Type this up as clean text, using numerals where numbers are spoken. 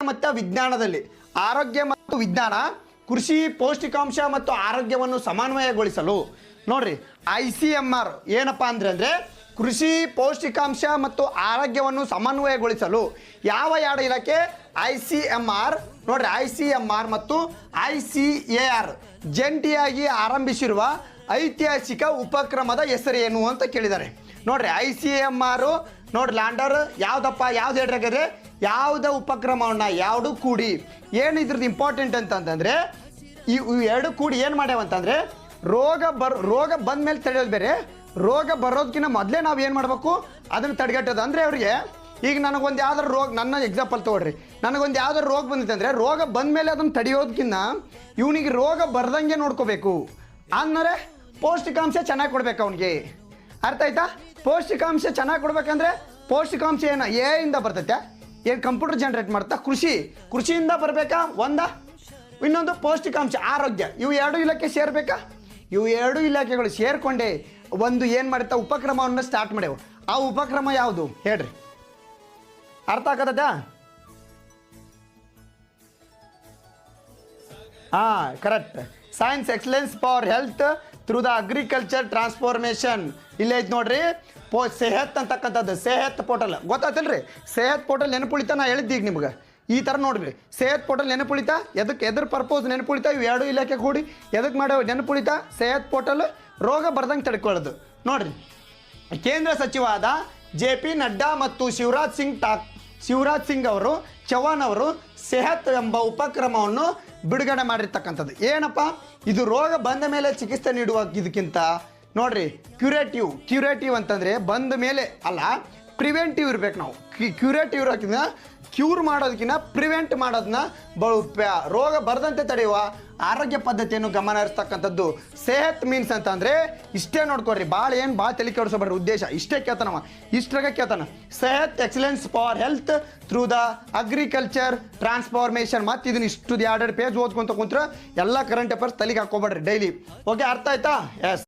ಮತ್ತು ವಿಜ್ಞಾನದಲ್ಲಿ ಆರೋಗ್ಯ ಮತ್ತು ವಿಜ್ಞಾನ ಕೃಷಿ ಪೌಷ್ಟಿಕಾಂಶ ಮತ್ತು ಆರೋಗ್ಯವನ್ನು ಸಮನ್ವಯಗೊಳಿಸಲು ನೋಡ್ರಿ ICMR ಏನಪ್ಪ ಅಂದರೆ ಕೃಷಿ ಪೌಷ್ಟಿಕಾಂಶ ಮತ್ತು ಆರೋಗ್ಯವನ್ನು ಸಮನ್ವಯಗೊಳಿಸಲು ಯಾವ ಎರಡು ಇಲಾಖೆ ICMR ನೋಡ್ರಿ ICMR ಮತ್ತು ICAR ಜಂಟಿಯಾಗಿ ಆರಂಭಿಸಿರುವ ಐತಿಹಾಸಿಕ ಉಪಕ್ರಮದ ಹೆಸರೇನು ಅಂತ ಕೇಳಿದ್ದಾರೆ ನೋಡ್ರಿ ICMR ನೋಡ್ರಿ ಲ್ಯಾಂಡರ್ ಯಾವ್ದಪ್ಪ ಯಾವ್ದು ಹೇಳ್ರಾಗಿದೆ ಯಾವುದೇ ಉಪಕ್ರಮವನ್ನು ಯಾವುದು ಕೂಡಿ ಏನು ಇದ್ರದ್ದು ಇಂಪಾರ್ಟೆಂಟ್ ಅಂತಂದ್ರೆ ಇವು ಎರಡು ಕೂಡಿ ಏನು ಮಾಡ್ಯಾವಂತಂದ್ರೆ ರೋಗ ಬಂದ ಮೇಲೆ ತಡೆಯೋದು ಬೇರೆ ರೋಗ ಬರೋದಕ್ಕಿಂತ ಮೊದಲೇ ನಾವು ಏನು ಮಾಡಬೇಕು ಅದನ್ನು ತಡೆಗಟ್ಟೋದು ಅಂದರೆ ಅವ್ರಿಗೆ ಈಗ ನನಗೊಂದು ಯಾವ್ದಾರು ರೋಗ ನನ್ನ ಎಕ್ಸಾಂಪಲ್ ತೊಗೊಳ್ರಿ ನನಗೊಂದು ಯಾವ್ದಾರು ರೋಗ ಬಂದಿದೆ ಅಂದರೆ ರೋಗ ಬಂದ ಮೇಲೆ ಅದನ್ನು ತಡೆಯೋದಕ್ಕಿಂತ ಇವನಿಗೆ ರೋಗ ಬರ್ದಂಗೆ ನೋಡ್ಕೋಬೇಕು ಅಂದರೆ ಪೌಷ್ಟಿಕಾಂಶ ಚೆನ್ನಾಗಿ ಕೊಡ್ಬೇಕು ಅವನಿಗೆ ಅರ್ಥ ಆಯ್ತಾ ಪೌಷ್ಟಿಕಾಂಶ ಚೆನ್ನಾಗಿ ಕೊಡ್ಬೇಕಂದ್ರೆ ಪೌಷ್ಟಿಕಾಂಶ ಏನು ಇಂದ ಬರ್ತೈತೆ ಏನು ಕಂಪ್ಯೂಟರ್ ಜನರೇಟ್ ಮಾಡ್ತಾ ಕೃಷಿಯಿಂದ ಬರಬೇಕಾ ಇನ್ನೊಂದು ಪೌಷ್ಟಿಕಾಂಶ ಆರೋಗ್ಯ ಇವು ಎರಡು ಇಲಾಖೆ ಸೇರ್ಬೇಕಾ ಇವು ಎರಡು ಇಲಾಖೆಗಳು ಸೇರ್ಕೊಂಡೆ ಒಂದು ಏನು ಮಾಡುತ್ತಾ ಉಪಕ್ರಮವನ್ನು ಸ್ಟಾರ್ಟ್ ಮಾಡ್ಯಾವ ಆ ಉಪಕ್ರಮ ಯಾವುದು ಹೇಳ್ರಿ ಅರ್ಥ ಆಗತ್ತದ correct science excellence for health through the agriculture transformation ಇಲ್ಲೇ ಐತೆ ನೋಡ್ರಿ ಸೆಹತ್ ಅಂತಕ್ಕಂಥದ್ದು ಸೆಹತ್ ಪೋರ್ಟಲ್ ಗೊತ್ತಾಯ್ತಲ್ರಿ ಸೆಹತ್ ಪೋರ್ಟಲ್ ನೆನಪುಳಿತ ನಾ ಹೇಳಿದ್ದೀಗ ನಿಮ್ಗೆ ಈ ಥರ ನೋಡ್ರಿ ಸೆಹತ್ ಪೋರ್ಟಲ್ ನೆನಪುಳಿತ ಎದ್ರ ಪರ್ಪೋಸ್ ನೆನಪುಳಿತ ಇವು ಎರಡು ಇಲಾಖೆ ಕೂಡಿ ಎದಕ್ಕೆ ಮಾಡ್ಯಾವ ನೆನಪುಳಿತ ಸೆಹತ್ ಪೋರ್ಟಲ್ ರೋಗ ಬರ್ದಂಗೆ ತಡ್ಕೊಳ್ಳೋದು ನೋಡ್ರಿ ಕೇಂದ್ರ ಸಚಿವರಾದ JP ನಡ್ಡಾ ಮತ್ತು ಶಿವರಾಜ್ ಸಿಂಗ್ ಅವರು ಚೌಹಾಣ್ ಅವರು ಸೆಹತ್ ಎಂಬ ಉಪಕ್ರಮವನ್ನು ಬಿಡುಗಡೆ ಮಾಡಿರ್ತಕ್ಕಂಥದ್ದು ಏನಪ್ಪ ಇದು ರೋಗ ಬಂದ ಮೇಲೆ ಚಿಕಿತ್ಸೆ ನೀಡುವ ಇದಕ್ಕಿಂತ ನೋಡ್ರಿ ಕ್ಯೂರೇಟಿವ್ ಅಂತಂದರೆ ಬಂದ ಮೇಲೆ ಅಲ್ಲ ಪ್ರಿವೆಂಟಿವ್ ಇರ್ಬೇಕು ನಾವು ಕ್ಯೂರೇಟಿವ್ ಇರೋಕ್ಕಿಂತ ಕ್ಯೂರ್ ಮಾಡೋದಕ್ಕಿಂತ ಪ್ರಿವೆಂಟ್ ಮಾಡೋದನ್ನ ರೋಗ ಬರದಂತೆ ತಡೆಯುವ ಆರೋಗ್ಯ ಪದ್ಧತಿಯನ್ನು ಗಮನ ಹರಿಸ್ತಕ್ಕಂಥದ್ದು ಸೆಹತ್ ಮೀನ್ಸ್ ಅಂತಂದರೆ ಇಷ್ಟೇ ನೋಡ್ಕೊಡ್ರಿ ಭಾಳ ತಲೆ ಕೆಡಿಸೋಬೇಡ್ರಿ ಉದ್ದೇಶ ಇಷ್ಟೇ ಕೇಳ್ತಾನವ ಇಷ್ಟ್ರಾಗ ಕೇಳ್ತಾನ ಸೆಹತ್ excellence for health through the agriculture transformation ಮತ್ತು ಇದನ್ನ ಇಷ್ಟು 2 ಪೇಜ್ ಓದ್ಕೊಂತ ಕುಂತ್ರೆ ಎಲ್ಲ ಕರೆಂಟ್ ಅಫೇರ್ಸ್ ತಲೆಗೆ ಹಾಕೋಬೇಡ್ರಿ ಡೈಲಿ ಓಕೆ ಅರ್ಥ ಆಯ್ತಾ ಎಸ್